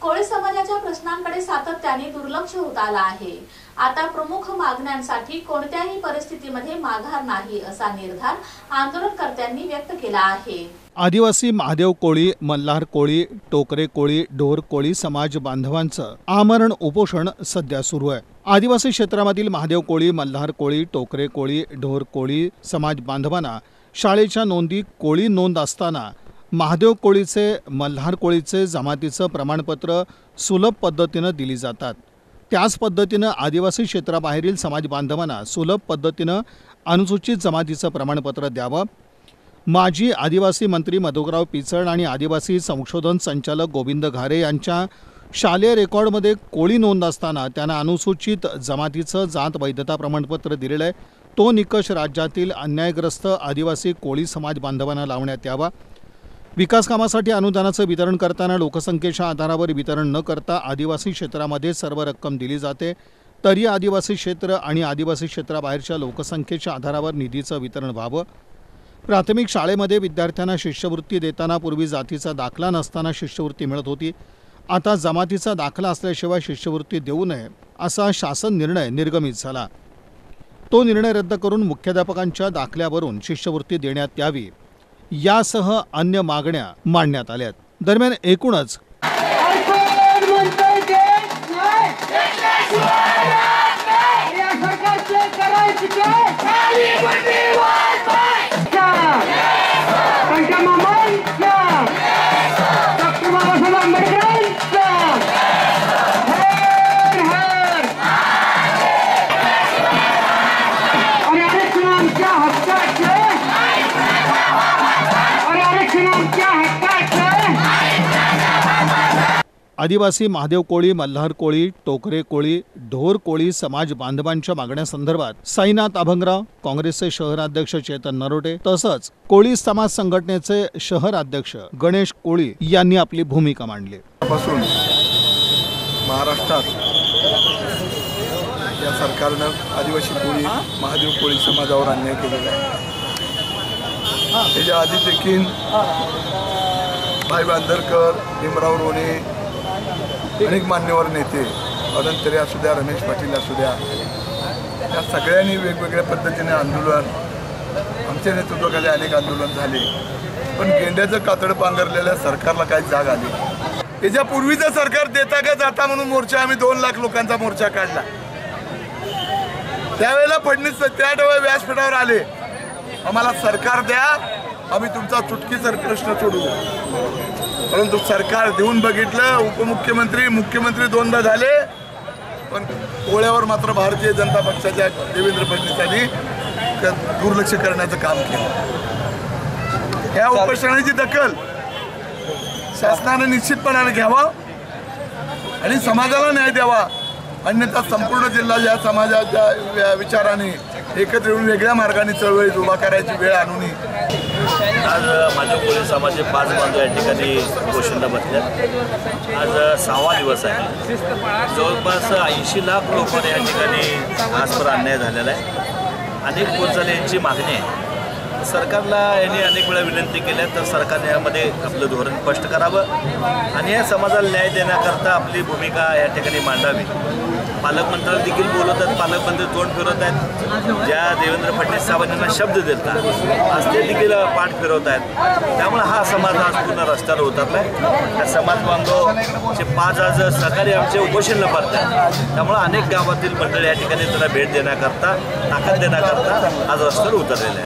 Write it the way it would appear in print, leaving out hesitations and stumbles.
कोळी समाजाच्या प्रश्नांकडे सातत्याने दुर्लक्ष होत आलं आहे। आता प्रमुख मागण्यांसाठी कोणत्याही परिस्थितीमध्ये माघार नाही असा निर्धार आंदोलनकर्त्यांनी व्यक्त केला आहे। आदिवासी महादेव कोळी, मल्हार कोळी, टोकरे कोळी, ढोर कोळी समाज बांधवांचं आमरण उपोषण सध्या सुरू आहे। आदिवासी क्षेत्रामधील महादेव कोळी, मल्हार कोळी, टोकरे कोळी, ढोर कोळी समाज बांधवांना शाळेच्या नोंदी कोळी नोंद असताना महादेव कोळीचे, मल्हार कोळीचे जमातीचं प्रमाणपत्र सुलभ पद्धतीनं दिली जातात। त्याच पद्धतीनं आदिवासी क्षेत्राबाहेरील समाज बांधवांना सुलभ पद्धतीनं अनुसूचित जमातीचं प्रमाणपत्र द्यावं। माजी आदिवासी मंत्री मधुकरराव पिचड आणि आदिवासी संशोधन संचालक गोविंद घारे यांच्या शालेय रेकॉर्डमध्ये कोळी नोंद असताना त्यांना अनुसूचित जमातीचं जात वैधता प्रमाणपत्र दिलेलं आहे। तो निकष राज्यातील अन्यायग्रस्त आदिवासी कोळी समाज बांधवांना लावण्यात यावा। विकास कामासाठी अनुदानाचं वितरण करताना लोकसंख्येच्या आधारावर वितरण न करता आदिवासी क्षेत्रामध्ये सर्व रक्कम दिली जाते, तरी आदिवासी क्षेत्र आणि आदिवासी क्षेत्राबाहेरच्या लोकसंख्येच्या आधारावर निधीचं वितरण व्हावं। प्राथमिक शाळेमध्ये विद्यार्थ्यांना शिष्यवृत्ती देताना पूर्वी जातीचा दाखला नसताना शिष्यवृत्ती मिळत होती। आता जमातीचा दाखला असल्याशिवाय शिष्यवृत्ती देऊ नये असा शासन निर्णय निर्गमित झाला। तो निर्णय रद्द करून मुख्याध्यापकांच्या दाखल्यावरून शिष्यवृत्ती देण्यात यावी यासह अन्य मागण्या मांडण्यात आल्यात। दरम्यान एकूणच आदिवासी महादेव कोळी, मल्हार कोळी, टोकरे कोळी, ढोर कोळी समाज बांधवांच्या मागण्यांसंदर्भात साईनाथ अभंगराव, काँग्रेसचे शहराध्यक्ष चेतन नरोटे तसंच कोळी समाज संघटनेचे शहर अध्यक्ष गणेश कोळी यांनी आपली भूमिका मांडली। महाराष्ट्रात या सरकारनं आदिवासी कोळी, महादेव कोळी समाजावर अन्याय केलेला आहे। त्याच्या आधी देखील भाई बांदरकर, भीमराव रोणे, अनेक मान्यवर नेते, अनंत तरे असू द्या, रमेश पाटील असू द्या, या सगळ्यांनी वेगवेगळ्या पद्धतीने आंदोलन, आमच्या नेतृत्वाखाली अनेक आंदोलन झाले, पण गेंड्याचं कातड पांघरलेल्या सरकारला काही जाग आली। याच्या पूर्वीचं सरकार देता का जाता म्हणून मोर्चा, आम्ही 2 लाख लोकांचा मोर्चा काढला। त्यावेळेला फडणवीस त्या व्यासपीठावर आले, आम्हाला सरकार द्या, आम्ही तुमचा चुटकीसर प्रश्न सोडू। परंतु सरकार देऊन बघितलं, उपमुख्यमंत्री, मुख्यमंत्री 2दा झाले, पण कोळ्यावर मात्र भारतीय जनता पक्षाच्या देवेंद्र फडणवीसांनी दुर्लक्ष करण्याचं काम केलं। या उपोषणाची दखल शासनाने निश्चितपणाने घ्यावा आणि समाजाला न्याय द्यावा, अन्यथा संपूर्ण जिल्हा या समाजाच्या विचाराने एकत्र येऊन वेगळ्या मार्गाने चळवळीत उभा करायची वेळ आणून आज माझ्या कोळी समाजाचे 5 बांधव या ठिकाणी उपोषणाला बसल्यात। आज 6वा दिवस आहे। जवळपास 80 लाख लोकांना या ठिकाणी आजवर अन्याय झालेला आहे। अनेक कोळी यांची मागणी आहे। सरकारला यांनी अनेक वेळा विनंती केल्या, तर सरकारने यामध्ये आपलं धोरण स्पष्ट करावं आणि या समाजाला न्याय देण्याकरता आपली भूमिका या ठिकाणी मांडावी। पालकमंत्री देखील बोलत आहेत, पालकमंत्री तोंड फिरवत आहेत, ज्या देवेंद्र फडणवीस साहेबांना शब्द देतात आज ते देखील पाठ फिरवत आहेत। त्यामुळे हा समाज आज पूर्ण रस्त्यावर उतरला आहे। त्या समाज बांधवचे 5 आज सहकारी आमचे उपोषणाला भरतात। त्यामुळे अनेक गावातील मंडळी या ठिकाणी त्याला भेट देण्याकरता, ताकद देण्याकरता आज रस्त्यावर उतरलेले आहे।